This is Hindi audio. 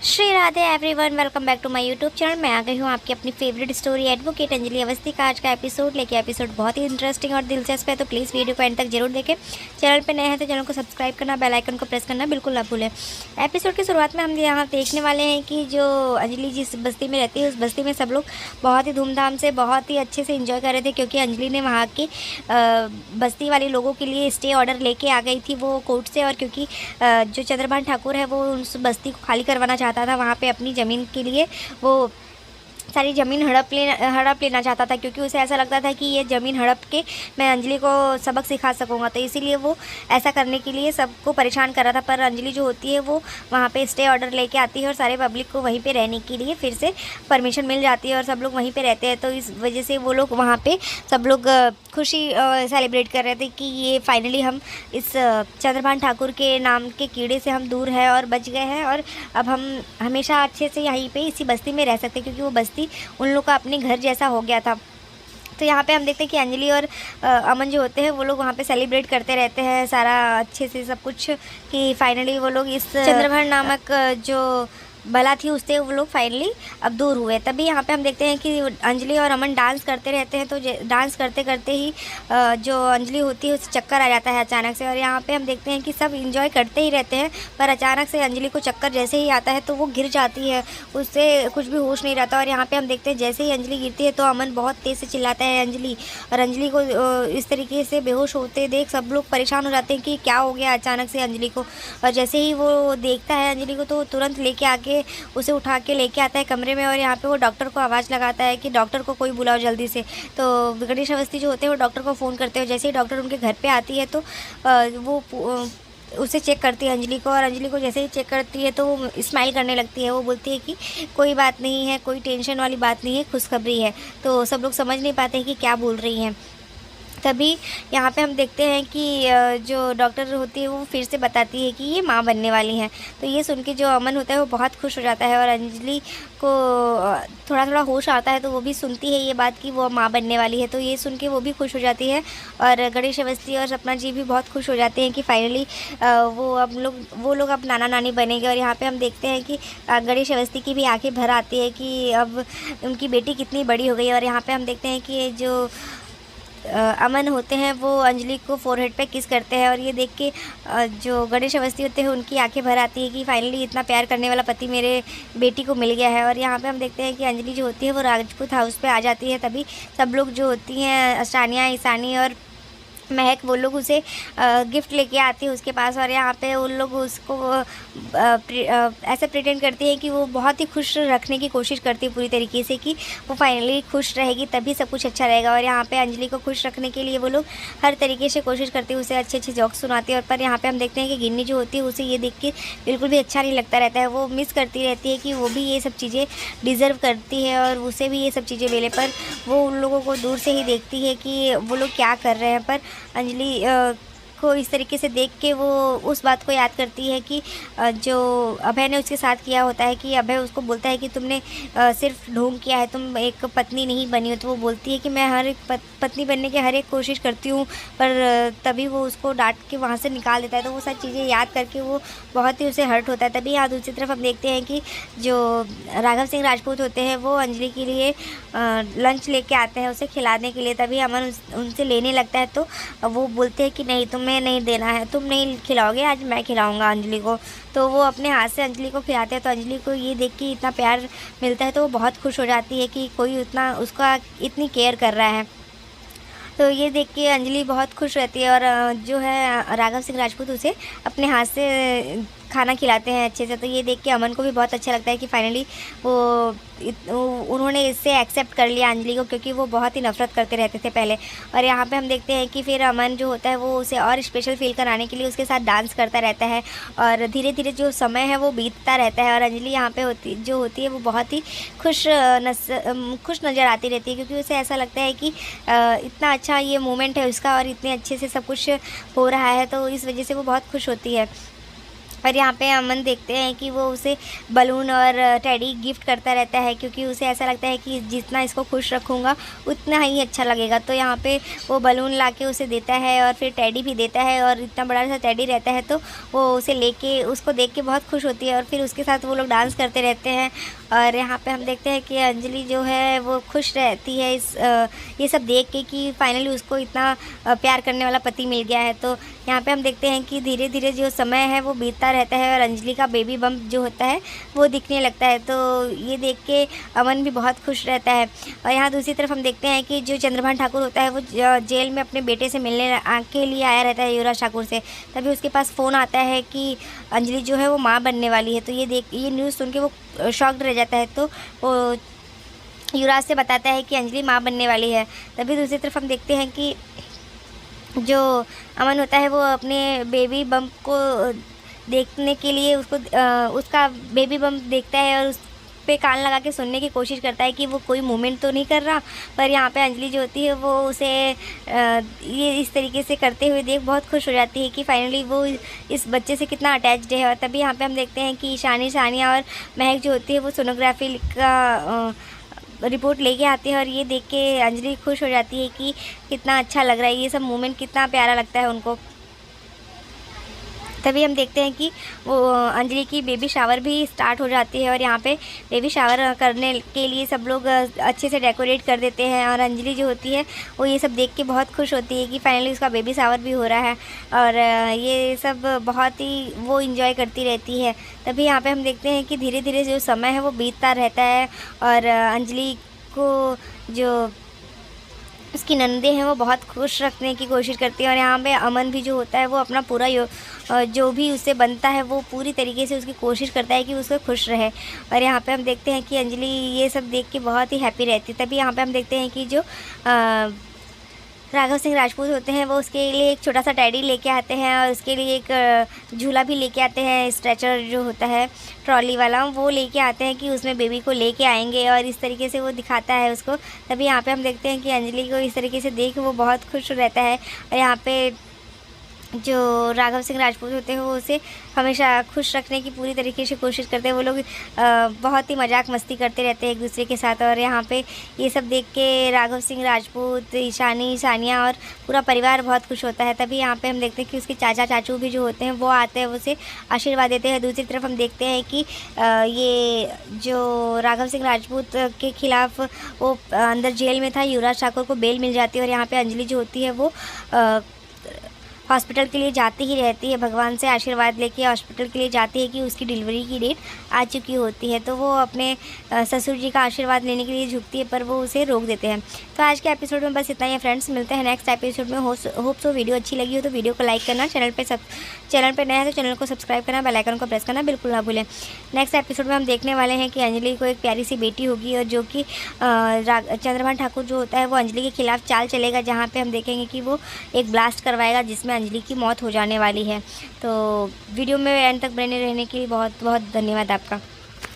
Shri Radhe everyone, welcome back to my YouTube channel. मैं आ गई हूँ आपकी अपनी favourite story advocate Anjali Awasthi का आज का एपिसोड लेके। एपिसोड बहुत ही इंटरेस्टिंग और दिलचस्प है, तो प्लीज़ वीडियो को एंड तक जरूर देखें। चैनल पे नए हैं तो चैनल को सब्सक्राइब करना, बेल आइकन को प्रेस करना बिल्कुल ना भूलें। एपिसोड की शुरुआत में हम यहाँ देखने वाले हैं कि जो अंजलि जिस बस्ती में रहती है उस बस्ती में सब लोग बहुत ही धूमधाम से बहुत ही अच्छे से इंजॉय कर रहे थे, क्योंकि अंजलि ने वहाँ के बस्ती वाले लोगों के लिए स्टे ऑर्डर लेके आ गई थी वो कोर्ट से। और क्योंकि जो चंद्रभान ठाकुर है वो उस बस्ती को खाली करवाना चाहता था, वहाँ पे अपनी ज़मीन के लिए वो सारी ज़मीन हड़प लेना चाहता था, क्योंकि उसे ऐसा लगता था कि ये ज़मीन हड़प के मैं अंजलि को सबक सिखा सकूंगा। तो इसीलिए वो ऐसा करने के लिए सबको परेशान कर रहा था। पर अंजलि जो होती है वो वहाँ पे स्टे ऑर्डर लेके आती है और सारे पब्लिक को वहीं पे रहने के लिए फिर से परमिशन मिल जाती है और सब लोग वहीं पे रहते हैं। तो इस वजह से वो लोग वहाँ पे सब लोग खुशी सेलिब्रेट कर रहे थे कि ये फाइनली हम इस चंद्रभान ठाकुर के नाम के कीड़े से हम दूर है और बच गए हैं, और अब हम हमेशा अच्छे से यहीं पे इसी बस्ती में रह सकते, क्योंकि वो बस्ती उन लोग का अपने घर जैसा हो गया था। तो यहाँ पे हम देखते हैं कि अंजलि और अमन जो होते हैं वो लोग वहाँ पे सेलिब्रेट करते रहते हैं सारा अच्छे से सब कुछ, कि फाइनली वो लोग इस चंद्रभान नामक जो बला थी उससे वो लोग फाइनली अब दूर हुए। तभी यहाँ पे हम देखते हैं कि अंजलि और अमन डांस करते रहते हैं। तो डांस करते करते ही जो अंजलि होती है उसे चक्कर आ जाता है अचानक से, और यहाँ पे हम देखते हैं कि सब इंजॉय करते ही रहते हैं। पर अचानक से अंजलि को चक्कर जैसे ही आता है तो वो गिर जाती है, उससे कुछ भी होश नहीं रहता। और यहाँ पे हम देखते हैं जैसे ही अंजलि गिरती है तो अमन बहुत तेज़ से चिल्लाता है अंजलि, और अंजलि को इस तरीके से बेहोश होते देख सब लोग परेशान हो जाते हैं कि क्या हो गया अचानक से अंजलि को। और जैसे ही वो देखता है अंजलि को तो तुरंत लेके आके उसे उठा के लेके आता है कमरे में, और यहाँ पे वो डॉक्टर को आवाज़ लगाता है कि डॉक्टर को कोई बुलाओ जल्दी से। तो गणेश अवस्थी जो होते हैं वो डॉक्टर को फ़ोन करते हैं। जैसे ही डॉक्टर उनके घर पे आती है तो वो उसे चेक करती है अंजलि को, और अंजलि को जैसे ही चेक करती है तो वो स्माइल करने लगती है। वो बोलती है कि कोई बात नहीं है, कोई टेंशन वाली बात नहीं है, खुशखबरी है। तो सब लोग समझ नहीं पाते हैं कि क्या बोल रही हैं। तभी यहाँ पे हम देखते हैं कि जो डॉक्टर होती है वो फिर से बताती है कि ये माँ बनने वाली हैं। तो ये सुन के जो अमन होता है वो बहुत खुश हो जाता है, और अंजलि को थोड़ा थोड़ा होश आता है तो वो भी सुनती है ये बात कि वो माँ बनने वाली है। तो ये सुन के वो भी खुश हो जाती है, और गणेश अवस्थी और सपना जी भी बहुत खुश हो जाते हैं कि फाइनली वो लोग अब नाना नानी बनेंगे। और यहाँ पे हम देखते हैं कि गणेश अवस्थी की भी आंखें भर आती है कि अब उनकी बेटी कितनी बड़ी हो गई। और यहाँ पे हम देखते हैं कि जो अमन होते हैं वो अंजलि को फोरहेड पे किस करते हैं, और ये देख के जो गणेश अवस्थी होते हैं उनकी आंखें भर आती है कि फाइनली इतना प्यार करने वाला पति मेरे बेटी को मिल गया है। और यहाँ पे हम देखते हैं कि अंजलि जो होती है वो राजपूत हाउस पे आ जाती है। तभी सब लोग जो होती हैं अष्टानिया, ईशानी और महक, वो लोग उसे गिफ्ट लेके आती है उसके पास। और यहाँ पे उन लोग उसको ऐसे प्रिटेंड करती है कि वो बहुत ही खुश रखने की कोशिश करती है पूरी तरीके से, कि वो फाइनली खुश रहेगी तभी सब कुछ अच्छा रहेगा। और यहाँ पे अंजलि को खुश रखने के लिए वो लोग हर तरीके से कोशिश करती है, उसे अच्छे अच्छे जोक्स सुनाती है। और पर यहाँ पे हम देखते हैं कि गिन्नी जो होती है उसे ये देख के बिल्कुल भी अच्छा नहीं लगता रहता है। वो मिस करती रहती है कि वो भी ये सब चीज़ें डिज़र्व करती है और उसे भी ये सब चीज़ें मिले। पर वो उन लोगों को दूर से ही देखती है कि वो लोग क्या कर रहे हैं। पर अंजलि को इस तरीके से देख के वो उस बात को याद करती है कि जो अभय ने उसके साथ किया होता है, कि अभय उसको बोलता है कि तुमने सिर्फ ढोंग किया है, तुम एक पत्नी नहीं बनी हो। तो वो बोलती है कि मैं हर एक पत्नी बनने की हर एक कोशिश करती हूँ, पर तभी वो उसको डांट के वहाँ से निकाल देता है। तो वो सारी चीज़ें याद करके वो बहुत ही उसे हर्ट होता है। तभी यहाँ दूसरी तरफ हम देखते हैं कि जो राघव सिंह राजपूत होते हैं वो अंजलि के लिए लंच लेके आते हैं उसे खिलाने के लिए। तभी अमन उनसे लेने लगता है तो वो बोलते हैं कि नहीं, तुम्हें नहीं देना है, तुम नहीं खिलाओगे, आज मैं खिलाऊंगा अंजलि को। तो वो अपने हाथ से अंजलि को खिलाते हैं। तो अंजलि को ये देख के इतना प्यार मिलता है तो वो बहुत खुश हो जाती है कि कोई उतना उसका इतनी केयर कर रहा है। तो ये देख के अंजलि बहुत खुश रहती है, और जो है राघव सिंह राजपूत उसे अपने हाथ से खाना खिलाते हैं अच्छे से। तो ये देख के अमन को भी बहुत अच्छा लगता है कि फाइनली उन्होंने इससे एक्सेप्ट कर लिया अंजलि को, क्योंकि वो बहुत ही नफरत करते रहते थे पहले। और यहाँ पे हम देखते हैं कि फिर अमन जो होता है वो उसे और स्पेशल फील कराने के लिए उसके साथ डांस करता रहता है, और धीरे धीरे जो समय है वो बीतता रहता है। और अंजलि यहाँ पे होती है वो बहुत ही खुश नज़र आती रहती है, क्योंकि उसे ऐसा लगता है कि इतना अच्छा ये मोमेंट है उसका और इतने अच्छे से सब कुछ हो रहा है, तो इस वजह से वो बहुत खुश होती है। और यहाँ पे अमन देखते हैं कि वो उसे बलून और टेडी गिफ्ट करता रहता है, क्योंकि उसे ऐसा लगता है कि जितना इसको खुश रखूँगा उतना ही अच्छा लगेगा। तो यहाँ पे वो बलून लाके उसे देता है और फिर टेडी भी देता है, और इतना बड़ा सा टेडी रहता है तो वो उसे लेके उसको देख के बहुत खुश होती है, और फिर उसके साथ वो लोग डांस करते रहते हैं। और यहाँ पे हम देखते हैं कि अंजलि जो है वो खुश रहती है ये सब देख के कि फाइनली उसको इतना प्यार करने वाला पति मिल गया है। तो यहाँ पे हम देखते हैं कि धीरे धीरे जो समय है वो बीतता रहता है और अंजलि का बेबी बम्प जो होता है वो दिखने लगता है। तो ये देख के अमन भी बहुत खुश रहता है। और यहाँ दूसरी तरफ हम देखते हैं कि जो चंद्रभान ठाकुर होता है वो जेल में अपने बेटे से मिलने के लिए आया रहता है युवराज ठाकुर से। तभी उसके पास फ़ोन आता है कि अंजलि जो है वो माँ बनने वाली है। तो ये न्यूज़ सुन के वो शॉक्ड रह जाता है। तो वो युवराज से बताता है कि अंजलि माँ बनने वाली है। तभी दूसरी तरफ हम देखते हैं कि जो अमन होता है वो अपने बेबी बम्प को देखने के लिए उसका बेबी बम्प देखता है और उस पे कान लगा के सुनने की कोशिश करता है कि वो कोई मूवमेंट तो नहीं कर रहा। पर यहाँ पे अंजलि जो होती है वो उसे ये इस तरीके से करते हुए देख बहुत खुश हो जाती है कि फाइनली वो इस बच्चे से कितना अटैच्ड है। और तभी यहाँ पे हम देखते हैं कि ईशानी, सानिया और महक जो होती है वो सोनोग्राफी का रिपोर्ट लेके आते हैं, और ये देख के अंजलि खुश हो जाती है कि कितना अच्छा लग रहा है, ये सब मोमेंट कितना प्यारा लगता है उनको। तभी हम देखते हैं कि वो अंजलि की बेबी शावर भी स्टार्ट हो जाती है, और यहाँ पे बेबी शावर करने के लिए सब लोग अच्छे से डेकोरेट कर देते हैं। और अंजलि जो होती है वो ये सब देख के बहुत खुश होती है कि फाइनली उसका बेबी शावर भी हो रहा है, और ये सब बहुत ही वो इंजॉय करती रहती है। तभी यहाँ पे हम देखते हैं कि धीरे धीरे जो समय है वो बीतता रहता है, और अंजलि को जो उसकी नंदे हैं वो बहुत खुश रखने की कोशिश करती है। और यहाँ पे अमन भी जो होता है वो अपना पूरा जो भी उससे बनता है वो पूरी तरीके से उसकी कोशिश करता है कि उसको खुश रहे। और यहाँ पे हम देखते हैं कि अंजलि ये सब देख के बहुत ही हैप्पी रहती है। तभी यहाँ पे हम देखते हैं कि जो राघव सिंह राजपूत होते हैं वो उसके लिए एक छोटा सा टेडी लेके आते हैं, और उसके लिए एक झूला भी लेके आते हैं, स्ट्रेचर जो होता है ट्रॉली वाला वो लेके आते हैं कि उसमें बेबी को लेके आएंगे, और इस तरीके से वो दिखाता है उसको। तभी यहाँ पे हम देखते हैं कि अंजलि को इस तरीके से देख वो बहुत खुश रहता है। और यहाँ पे जो राघव सिंह राजपूत होते हैं वो उसे हमेशा खुश रखने की पूरी तरीके से कोशिश करते हैं। वो लोग बहुत ही मजाक मस्ती करते रहते हैं एक दूसरे के साथ। और यहाँ पे ये सब देख के राघव सिंह राजपूत, ईशानी, सानिया और पूरा परिवार बहुत खुश होता है। तभी यहाँ पे हम देखते हैं कि उसके चाचा चाचू भी जो होते हैं वो आते हैं, वो उसे आशीर्वाद देते हैं। दूसरी तरफ हम देखते हैं कि ये जो राघव सिंह राजपूत के खिलाफ वो अंदर जेल में था, युवराज ठाकुर को बेल मिल जाती है। और यहाँ पर अंजलि जो होती है वो हॉस्पिटल के लिए जाती ही रहती है, भगवान से आशीर्वाद लेके हॉस्पिटल के लिए जाती है कि उसकी डिलीवरी की डेट आ चुकी होती है। तो वो अपने ससुर जी का आशीर्वाद लेने के लिए झुकती है, पर वो उसे रोक देते हैं। तो आज के एपिसोड में बस इतना ही है फ्रेंड्स, मिलते हैं नेक्स्ट एपिसोड में। होप सो वीडियो अच्छी लगी हो तो वीडियो को लाइक करना, चैनल पर नया है तो चैनल को सब्सक्राइब करना, बेल आइकन को प्रेस करना बिल्कुल ना भूलें। नेक्स्ट एपिसोड में हम देखने वाले हैं कि अंजलि को एक प्यारी सी बेटी होगी, और जो कि चंद्रभान ठाकुर जो होता है वो अंजलि के खिलाफ चाल चलेगा, जहाँ पे हम देखेंगे कि वो एक ब्लास्ट करवाएगा जिसमें अंजलि की मौत हो जाने वाली है। तो वीडियो में एंड तक बने रहने के लिए बहुत बहुत धन्यवाद आपका।